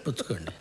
పుచ్చుకోండి.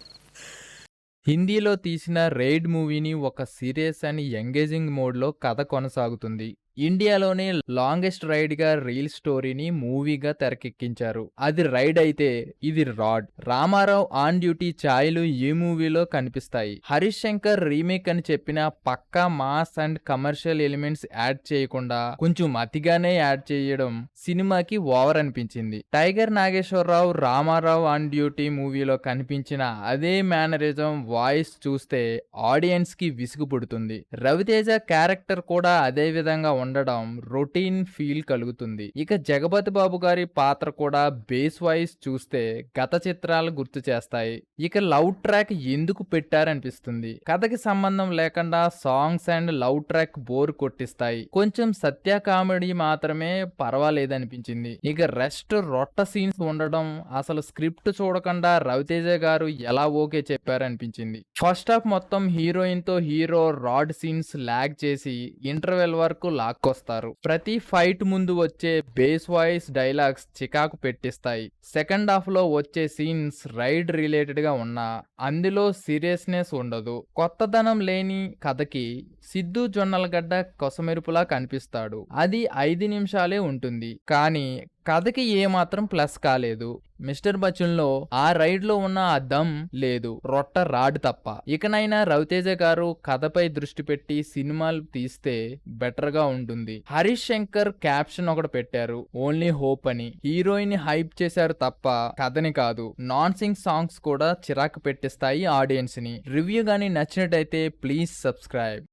హిందీలో తీసిన 'రెయిడ్' మూవీని ఒక సీరియస్ అండ్ ఎంగేజింగ్ మోడ్‌లో కథ కొనసాగుతుంది. ఇండియాలోనే లాంగెస్ట్ రైడ్‌గా రీల్ స్టోరీని మూవీగా తెరకెక్కించారు. అది 'రైడ్' అయితే ఇది 'రాడ్'. రామారావు ఆన్ డ్యూటీ ఛాయలు ఈ మూవీలో కనిపిస్తాయి. హరీష్ శంకర్ రీమేక్ అని చెప్పినా పక్కా mass and commercial elements add చేయకుండా కొంచెం అతిగానే యాడ్ చేయడం సినిమాకి ఓవర్ అనిపించింది. Tiger Nageswararao Ramarao on duty మూవీలో కనిపించిన అదే మేనరిజం వాయిస్ చూస్తే ఆడియన్స్ కి విసుగు పుడుతుంది. రవితేజ క్యారెక్టర్ కూడా అదే విధంగా ఉండడం రొటీన్ ఫీల్ కలుగుతుంది. ఇక జగపతి బాబు గారి పాత్ర కూడా బేస్ వాయిస్ చూస్తే గత చిత్రాలు గుర్తు చేస్తాయి. ఇక లవ్ ట్రాక్ ఎందుకు పెట్టారనిపిస్తుంది. కథకి సంబంధం లేకుండా songs and love track bore కొట్టిస్తాయి. కొంచెం సత్య కామెడీ మాత్రమే పర్వాలేదనిపించింది. ఇక రెస్ట్ రొట్ట సీన్స్ ఉండడం, అసలు స్క్రిప్ట్ చూడకుండా రవితేజ గారు ఎలా ఓకే చెప్పారనిపించింది. ఫస్ట్ హాఫ్ మొత్తం హీరోయిన్ తో హీరో రాడ్ సీన్స్ లాగ్ చేసి ఇంటర్వెల్ వరకు లాక్కొస్తారు. ప్రతి ఫైట్ ముందు వచ్చే బేస్ వాయిస్ డైలాగ్స్ చికాకు పెట్టిస్తాయి. సెకండ్ హాఫ్ లో వచ్చే సీన్స్ రైడ్ రిలేటెడ్ గా ఉన్నా అందులో సీరియస్నెస్ ఉండదు. కొత్తదనం లేని కథకి సిద్ధు జొన్నలగడ్డ కొసమెరుపులా కనిపిస్తాడు. అది 5 నిమిషాలే ఉంటుంది. కానీ కథకి ఏమాత్రం ప్లస్ కాలేదు. మిస్టర్ బచ్చన్ లో ఆ రైడ్ లో ఉన్న ఆ దమ్ లేదు, రొట్ట రాడ్ తప్ప. ఇకనైనా రవితేజ గారు కథపై దృష్టి పెట్టి సినిమాలు తీస్తే బెటర్ గా ఉంటుంది. హరీష్ శంకర్ క్యాప్షన్ ఒకటి పెట్టారు, ఓన్లీ హోప్ అని. హీరోయిన్ హైప్ చేశారు తప్ప కథని కాదు. నాన్ సింగ్ సాంగ్స్ కూడా చిరాకు పెట్టిస్తాయి ఆడియన్స్ ని. రివ్యూ గానీ నచ్చినట్టయితే ప్లీజ్ సబ్స్క్రైబ్.